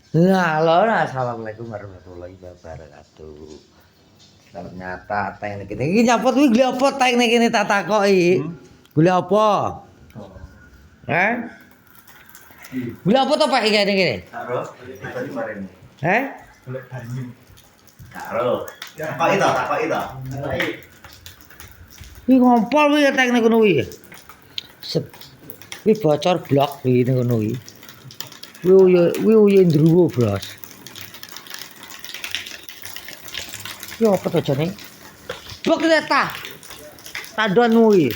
Halo, assalamualaikum warahmatullahi wabarakatuh. Ternyata teknik ini nyapot kuwi golek apa teknik ini tak takoki. Golek apa? Heh? Golek apa to Pak iki ngene? Karo, tadi kemarin. Heh? Golek banyu. Karo. Takoki to, takoki to. Kuwi ngompol kuwi teknik ngono kuwi. Sep. Kuwi bocor blok kuwi ngono kuwi. Kuwi uye ndruwo, Bros. Yo apa to jane? Bok ta. Tandon kuwi.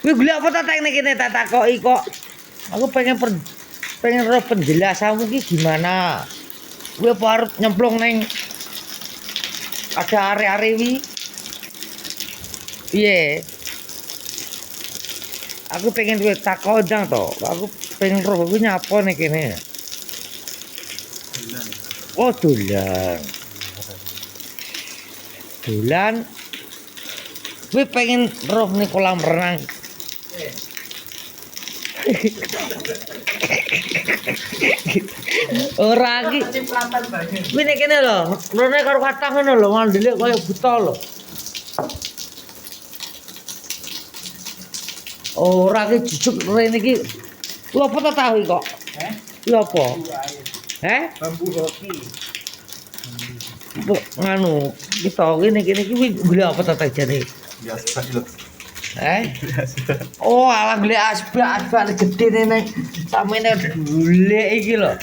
Kuwi golek apa to teknik ini tak takoki kok. Aku pengen roh penjelasanmu ki gimana. Kuwi apa arep nyemplung ning ada are-are wi. Piye? Aku pengen duwe takodang to. Aku pengen roh kuwi nyapa nih kene. Oh, dolan. Dolan. Kuwi pengen roh ning kolam renang. Ora iki. Kuwi nek kene lho, rene karo kathah ngono lho, mandelik kaya buta lho. Ora ki jujuk rene iki. Ku apa to tahu kok? Heh? Ku apa? Bambu hoki. Bu, nganu, kita kene iki golek apa to jane? Biasa lho. Oh, alah golek asbak gede ning samene golek iki lho.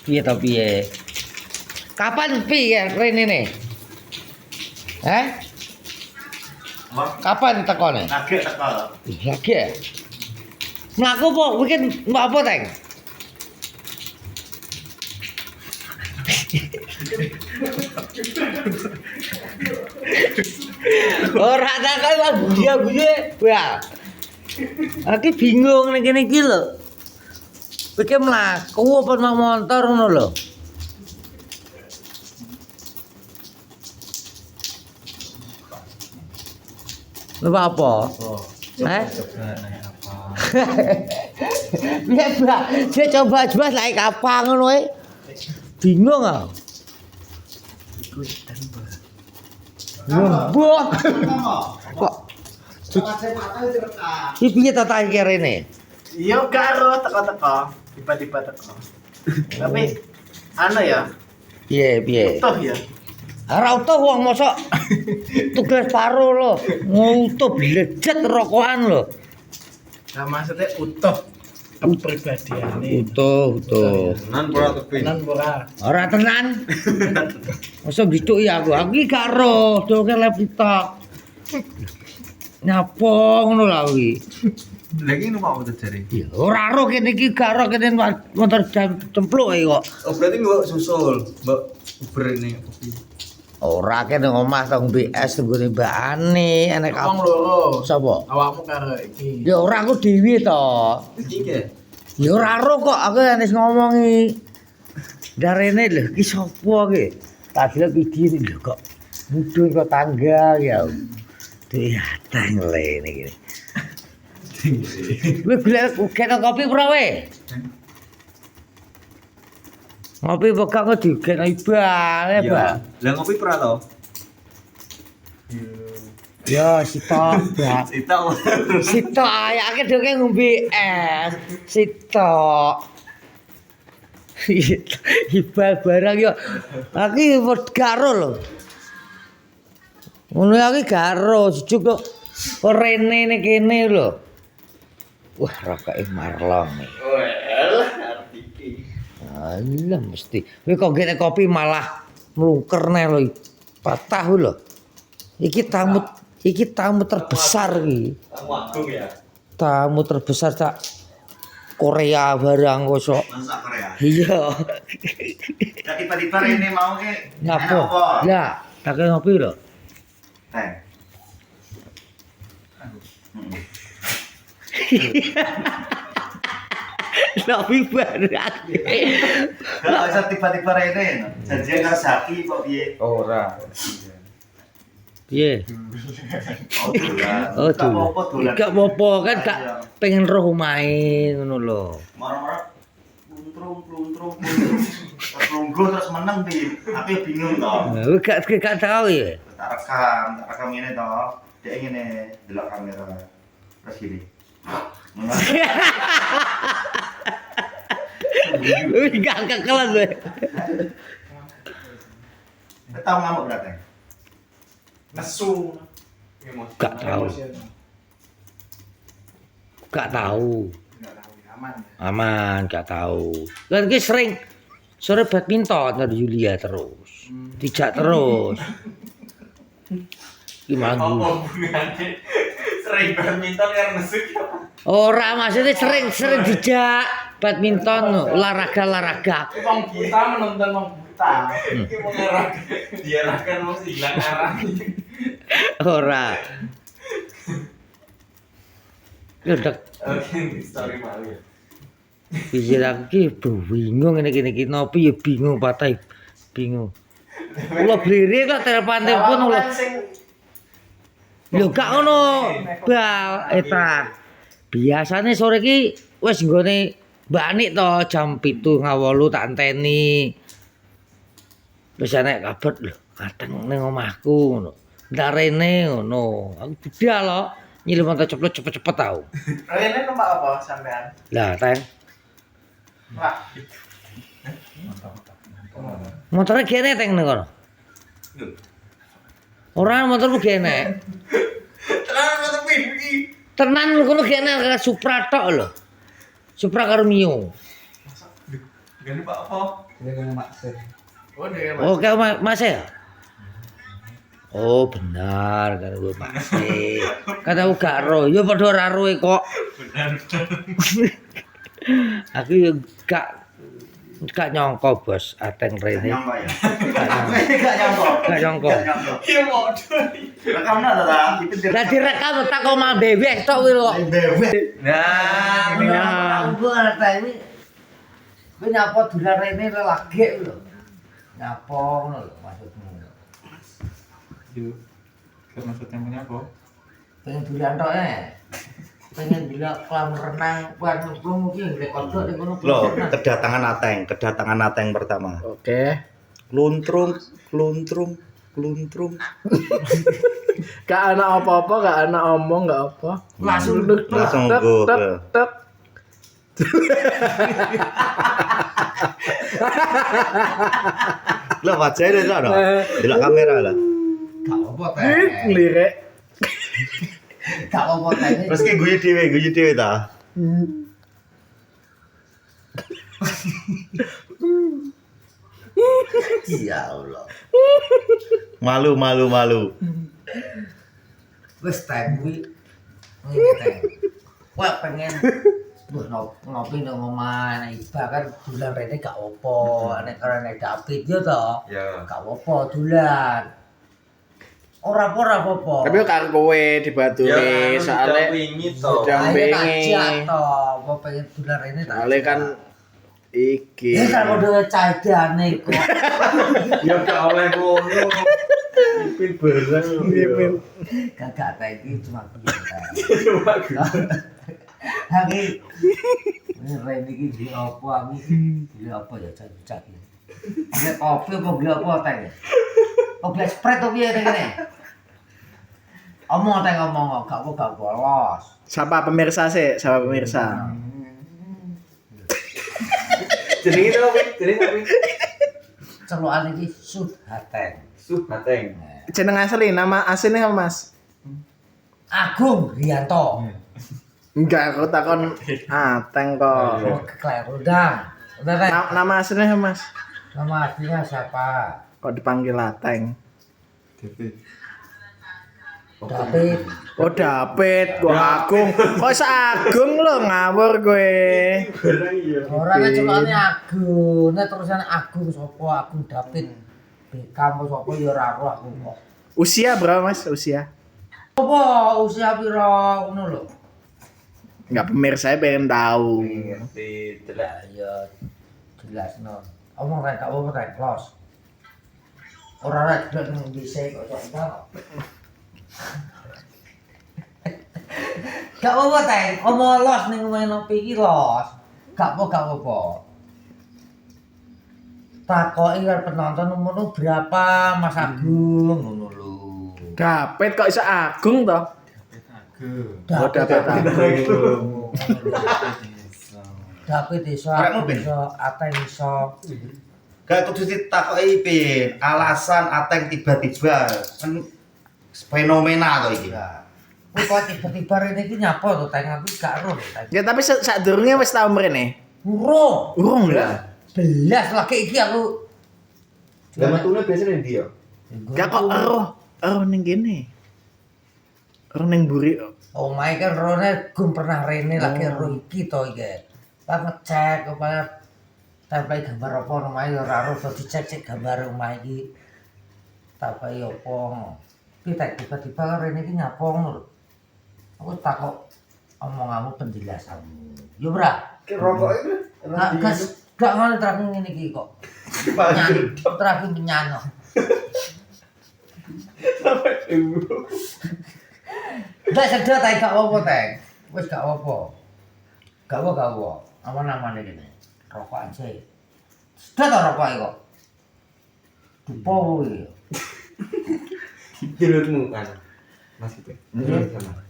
Piye to piye? Kapan piye rene ne? Kapan tekone? Lagi teko. Lagi. Mlaku apa? Weekend mbak apa, Teng? Ora takon kok guyu-guyu. Wah. Aku bingung ning kene iki lho. Kowe ki mlaku apa nang motor ngono lho. Lha apa? Heh? Piye, Mbak? Dia coba naik apa ngono ae. Bingung ah. Wah. Kok iki piye ta tak rene? Iya karo teko-teko, tiba-tiba teko. Tapi anu ya, Piye? utuh ya. Ora utuh wong mosok tugas paro lho. Ngutuh blejet rokokan lho. Nah, maksudnya utuh kepribadiane. Utuh. Tenan ora tepi. Tenan ora. Ora tenan. Mosok gitu ya aku. Aku iki gak ero, doke laptop. Nyapa ngono lha kuwi. Lagi numpak motor jari. Ya ora ero kene iki gak ero kene motor cempluk ae kok. Oh, berarti mbok susul, mbok Uber ini. Ora kene omah tong BS tenggone Mbak Ani, enek Wong loro. sapa? Awakmu karo iki. Ya ora aku dhewe to. Iki ke? Ya ora ero kok aku wis ngomongi. Darene lho iki sapa ki? Tak delok iki lho kok mudhun kok tangga ya. Diateng lene iki. Kowe golek kopi ora we? Ngopi bekak kok digekno ibal, Pak. Lah ngopi pura to? Ya, sitok, Pak. Sitok. Sitok ayake dhewe ngombe es. Sitok. Ibal barang yo. Aki garo lho. Ngono iki garo, jujuk kok rene ning kene lho. Wah, rokoke marlong iki. Well, artiki. Alah mesti. Kowe kok ngene kopi malah mlungker nek lho. Patah lho. Iki tamu terbesar iki. Tamu agung ya. Tamu terbesar sak Korea barang kosok. Masak Korea. Iya. Ya tiba-tiba ini mau ke Ngapa? Lah, tak ngopi lho. Teh. Ngopi barang. Kalau bisa tiba-tiba ini, janjian karo Zaki kok piye? Ora. Piye? Oh, Oh, dolan. Gak apa-apa kan gak pengen roh main ngono lho. Marah-marah Lungguh terus menang di. Aku ya bingung toh. Gak tahu ya. Tak rekam ini toh. Dia ngene delok kamera. Terus gini. Gak kekelan gue. Tahu ngamuk berarti? Nesu. Gak tahu. Gak tahu. Aman. Aman, gak tahu. Kan ki sering sore badminton dari Yulia terus. Dijak terus. Gimana? Apa hubungannya sering badminton karena nesu ya? Ora maksudnya sering dijak badminton olahraga. Wong kita menonton wong buta. Iki mau ngarah diarahkan mau hilang arah. Ora. Ya udah Oke, story malu ya. bisa lagi bingung ini iki nopi ya bingung patah bingung. Kula blire kok telepon lho. Lho gak ngono. Bal eta. Biasane sore iki wis nggone Mbak Anik to jam 7.08 tak enteni. Wis enek kabar lho, kadang ning omahku ngono. Ndak rene ngono. Aku budal lho, nyilih motor cepet-cepet tau. Rene numpak apa sampean? Lah, Teng. Pak. Motornya kene Teng ning kono. Ora motorku kene. Tenan kok iki. Tenan kono kene Supra tok lho. Supra karo Mio. Gak numpak apa? Oh, dia Oke, Mas ya. Oh, benar kan gue masih. Kata aku gak roh, ya padha ora roh kok. benar. Aku ya gak nyongko bos Ateng Rene. Nyangka ya. Gak nyongko. Iya mau. Rekamnya adalah itu Lah direkam tak kok mal bebek tok kuwi kok. bebek. Nah, ini Nah, apa? gue ngerti ini. Gue nyapa dolan Rene lagi lho. Nyapa ngono lho maksudmu. Yuk. Maksudnya punya apa? Pengen dolan tok pengen bila kolam renang buat nyemplung mungkin nggak kodok di kono. Loh, kedatangan Ateng pertama. Oke. Kluntrum. Gak ana apa-apa, gak ana omong, gak apa. Langsung Langsung Tek, go tek, ke. tek. Lah wajahnya itu ada. Delok kamera lah. gak apa Lirik. gak apa teh. Terus ki guyu dhewe ta. Ya Allah. Malu. Wis teh kuwi. Ngene teh. Wah pengen ngopi nang omah Iba kan dolan rene gak apa, nek karena David yo to. Ya. Gak apa dolan. Ora apa-apa. Tapi karo kowe dibaturi soalnya wingi to. Udah ayo pengen. tajak to, apa pengen dolan rene tak. soalnya kan iki. Ya kan udah cadane kok. Ya gak oleh ngono. Ipin bareng. Ipin. Kagak ta iki cuma biasa. Cuma gitu. Lagi ini rene iki di apa ami? Di apa ya cak-cak iki. Ini kopi apa gila apa teh? Oh gila Sprite to piye teh kene? Omong teh ngomong gak bolos. Sapa pemirsa sih, sapa pemirsa. Jenenge to, jenenge apa? Celukan iki Sudhateng. Subateng. Jeneng asli, nama aslinya apa, Mas? Agung Rianto. Enggak, aku takon Ateng kok. Oh, kekeliru udang. Udah teh. Nama aslinya Mas? Nama aslinya siapa? Kok dipanggil Ateng? David. Oh David, kok Agung. Kok Agung lo ngawur gue. Orangnya celukane Agung, nek terusane Agung sapa? Agung David. Bekam sapa ya ora roh aku kok. Usia berapa Mas? Usia? Apa usia pira ngono lho? Enggak, pemirsa pengen tahu. Ngerti Lah ya jelasno. Omong rek gak apa rek close. Ora rek delok nang dhisik kok entar. Gak apa teh, omong los ning omahe nopi iki los. Gak apa. takoki karo penonton umur berapa Mas Agung ngono lho. Dapet kok iso Agung to? Dapet Agung. Dapet iso, Arek mobil? iso, Ateng iso. Gak kudu ditakoki Pin, alasan Ateng tiba-tiba kan fenomena to iki. Kuwi kok tiba-tiba rene iki nyapa to Teng aku gak ero lho Teng. Ya tapi sadurunge wis tau mrene. Urung Ya. belas lagi iki aku. Lah metune biasane ndi ya? Gak kok ero ning kene. Ero ning mburi. Omahe kan rone gum pernah rene lagi ero iki to iki. Tak ngecek apa tempel gambar apa omahe ora ero to dicek-cek gambar omah iki. Tak bae opo. Kita tiba-tiba rene iki nyapa ngono lho. Aku takok omonganmu penjelasanmu. Yo, Bra. Ki rokok itu. Gak ngono terakhir ngene iki kok. Terakhir menyano. Sampai dulu. Gak sedot ae gak apa Teng. Wis gak apa. Gak apa. Apa namanya gini? Rokok aja. Sedot ta rokok iki kok. Dupo kuwi. Menurutmu kan? Mas itu.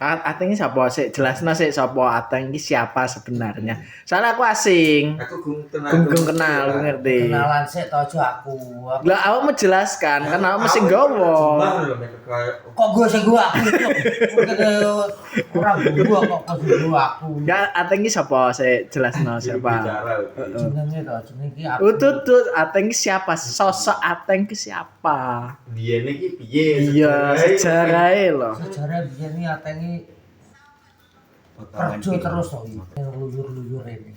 Ateng iki sapa sik? Jelasno sik sapa Ateng iki siapa sebenarnya. Soalnya aku asing. Aku kenal. Gum kenal, aku ngerti. Kenalan sik to aja aku. Lah aku menjelaskan kan aku mesti nggawa. Kok gue sing gua aku. Ora gua kok gua aku. Ya Ateng iki sapa sik? Jelasno siapa. Jenenge to, jenenge iki aku. Utut Ateng iki siapa? Sosok Ateng iki siapa? Dia nih piye? Iya, sejarahe loh. Sejarah biyen iki atengi kerja terus to iki. Luyur-luyur ini.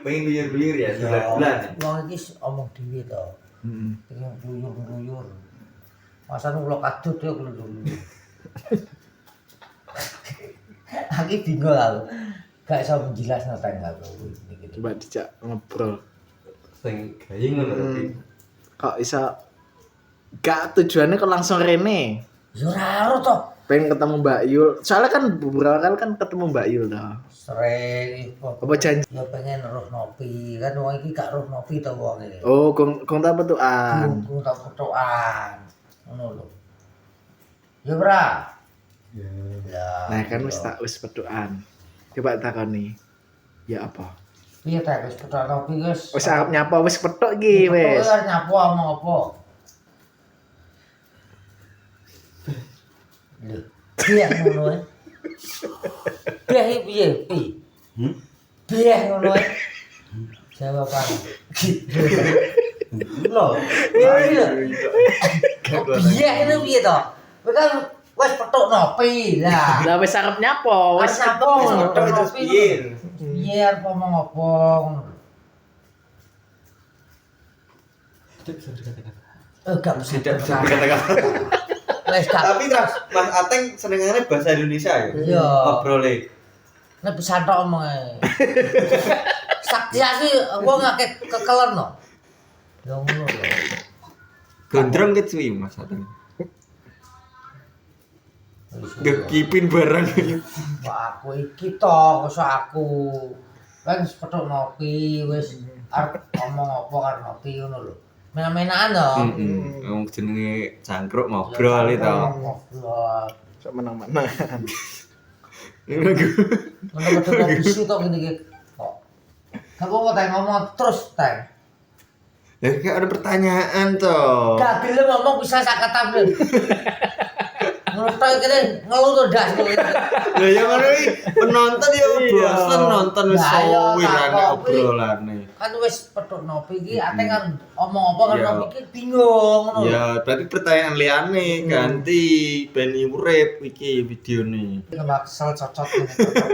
Pengen liur-liur ya, bulan-bulan. Wong iki omong dhewe to. Pengen luyur-luyur. Masa kula kadut yo luyur. Aku bingung aku. Gak iso menjelasno teng aku iki. Coba dijak ngobrol. Sing gawe ngono tapi Kok iso gak tujuannya kok langsung rene? Yo ora ero to. Pengen ketemu Mbak Yul. Soalnya kan beberapa kali kan ketemu Mbak Yul toh. Sering kok. Apa janji? Yo pengen roh nopi. Kan wong iki gak roh nopi to wong iki. Oh, gong tak petukan. Aku tak fotoan. Ngono lho. Yo, Bra. Ya. Nah, kan wis petukan. Coba takoni. Ya apa? Piye ta wis foto nopi wis. Wis arep nyapa wis petuk iki wis. Wis nyapu omong apa? Lho, piye ngono ae? Piye? Piye ngono ae? Jawaban. Lho, piye? Piye ngene piye to? Kowe kan wis petuk nopi lah. Lah wis arep nyapa, wis Nyapa, ketemu. petuk terus nopi. piye? Piye arep ngomong apa ngono. Gak mesti Tidak bisa berkata. dikatakan. Wes gak. Tapi terus Mas Ateng senengane bahasa Indonesia ya? Iya. Ngobrole. Nek bisa tok omong ae. Saktia sih wong akeh kekelen no. Ya ngono lho. Gondrong ket suwi Mas Ateng. Gekipin barang. Wah, aku iki to, kok aku. Kan wis petuk nopi, wis arep ngomong apa karo nopi ngono lho. Mena-menaan to. Wong jenenge cangkruk ngobrol itu. Ngobrol. Sok menang-menang. Ngono betul bisu to ngene iki. Kok. Gak apa teh ngomong terus teh. Ya kayak ada pertanyaan toh. Gak gelem ngomong bisa sak kata ben. Ngono tok kene ngeluh to das kok. Lah ya ngono iki penonton ya bosen nonton wis Lah, iya, wirane takok, obrolane. Kan wis petuk nopi iki ate kan omong apa kan Iya. nopi iki bingung ngono lho. Ya berarti pertanyaan liane ganti ben urip iki videone. Maksel cocok ngene cocok.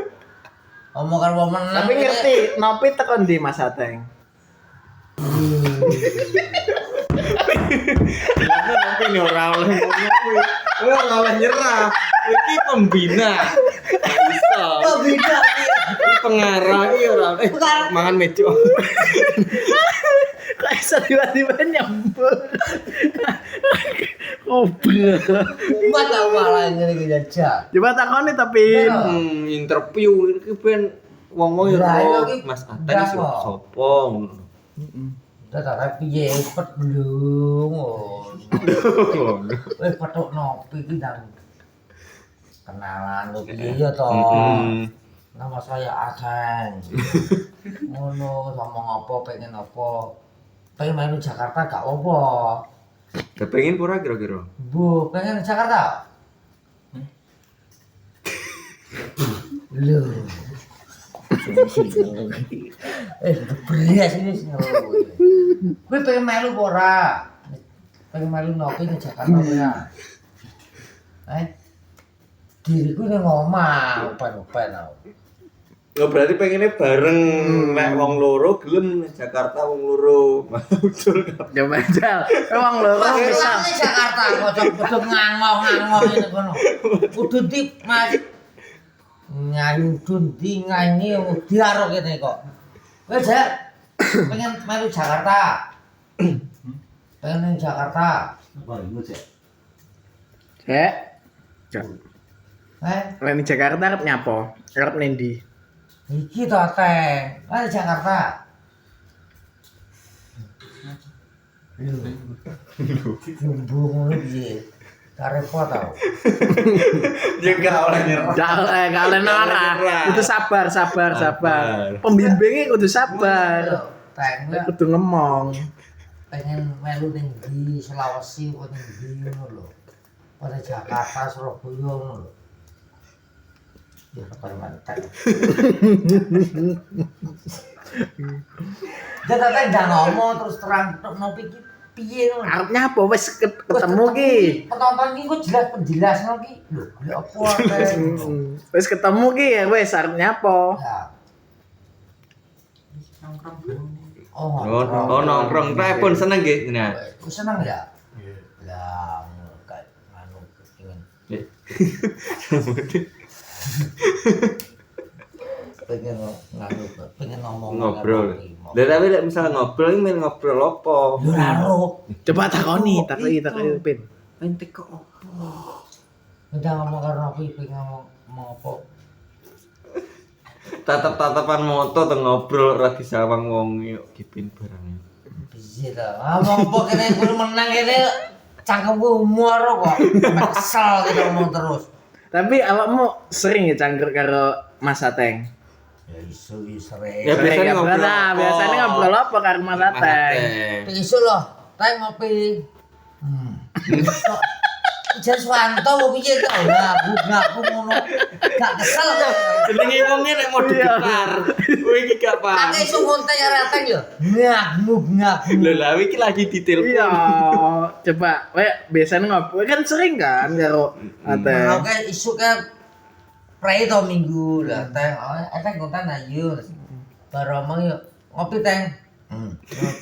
Omong karo wong meneng. Tapi ngerti, nopi tekan ndi Mas Ateng? Karena nanti ini orang oleh ngomong ora oleh nyerah. Iki pembina. Gak bisa. Kok beda iki? Iki pengarah iki ora mangan mejo. Kok iso tiba-tiba nyambung? Ngobrol. Mbak tau malah ngene iki jajak. Coba takoni tapi Interview iki ben wong-wong ya Lah, iya, roh. iki Mas Ateng ndang, sapa kok. ngono. Dadak piye pet belum. Wis petuk nopi iki ndang kenalan lho piye ya to. Nama saya Ateng. Ngono ngomong apa pengen apa? Pengen main di Jakarta gak apa? Pengen pura kira-kira. Bu, pengen di Jakarta? Loh. Beres ini sih. Gue pengen melu ora? Pengen melu ngopi di Jakarta ora? Diriku nang omah, open-open aku. Lo berarti pengennya bareng nek wong loro gelem Jakarta wong loro. Ya padahal wong loro bisa. Di Jakarta kok kudu ngangong-ngangong ngene kono. Kudu di Mas nyayudun di nganyi diaro kene kok. Wes pengen melu Jakarta. Pengen ning Jakarta. Apa iku, Cek? Lain di Jakarta arep nyapo? Arep nendi? Iki to Teh. Di Jakarta. Jumbo ngono piye? Repot tau. Ya gak oleh nyerah. Gak oleh nora. Kudu sabar. Pembimbingnya kudu sabar. Teng Kudu ngomong. pengen melu ning ndi Sulawesi apa ning ndi ngono lho. Pada Jakarta, Surabaya ngono lho. Ya karo mantan. Jangan ndang ngomong terus terang tok nopi iki piye ngono. Arep nyapa wis ketemu ki. Penonton iki kok jelas penjelasno ki. Lho, golek apa ae. Wis ketemu ki ya wis arep nyapa. Ya. Oh, nongkrong. Saya pun seneng nggih jenengan. Ku seneng ya? Lah, kayak anu pengen. Pengen ngomong Ngobrol. Lah tapi lek misal ngobrol iki men ngobrol apa? Yo ora ro. Coba takoni Pin. Entek kok apa? Udah ngomong karo aku pengen ngomong apa? Tatap-tatapan moto atau ngobrol ora disawang wong yuk kipin barang. Piye ta? Ngomong apa kene kudu menang kene cangkemku umur kok. Kesel kita ngomong terus. Tapi awakmu sering ya cangkruk karo Mas Ateng? Ya isu sering. Ya biasanya ngobrol apa? Biasanya ngobrol apa karo Mas Ateng? Isu loh, teh ngopi. Jan Swanto kok piye to? Ngaku ngono. Gak kesel to. Jenenge wonge nek mau digelar. Kowe iki gak paham. Aku isu ngontek karo Ateng yo. Ngaku. Lho lah iki lagi ditelepon. Iya, coba we biasanya ngobrol kan sering kan karo Ateng. Oke, isu ke prai to minggu lah teh. Ateng kontan ayo. Baru omong yo ngopi teng.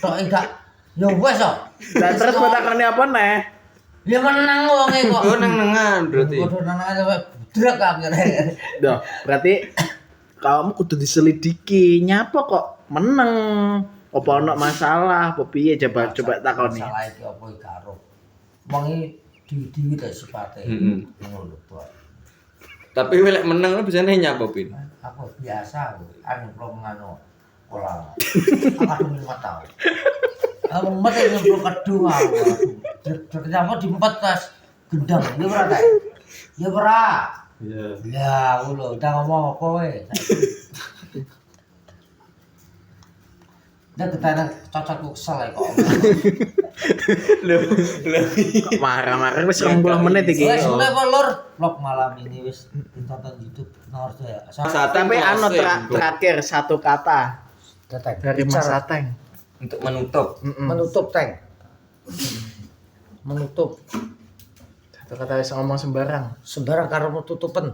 Tok gak yo wes kok. Dan terus mau takoni apa neh? Ya menang wonge kok. Oh nang-nangan berarti. Kudu nang aja drek akhirnya. Duh, berarti kamu kudu diselidiki. Nyapa kok meneng? Apa ono masalah? Apa piye coba takoni. Masalah iki apa iki karo. Wong iki di ta sipate. Ngono lho, Pak. Tapi lek menang biasanya nyapa pin. Aku biasa aku anu belum ngano pola. Aku lima tahun. Aku mati ngemplung kedung aku. Ternyata diempet tas gendang. Ya ora ta? Ya ora. Iya. Ya, aku lho udah ngomong apa we. Udah ketana cocok ku kesel kok. Lho. Marah-marah wis 20 menit iki. Wes mulai apa lur? Vlog malam ini wis ditonton YouTube nomor saya. Tapi anu terakhir satu kata dari Mas Bicara. Ateng. Untuk menutup. Menutup Teng. Menutup Satu kata wis ngomong sembarang. sembarang karo tutupen.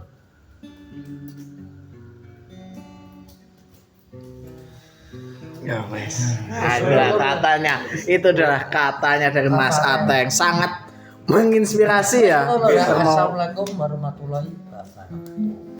Ya wes. Adalah katanya. Itu adalah katanya dari Mas Ateng. Sangat menginspirasi ya. Assalamualaikum warahmatullahi wabarakatuh.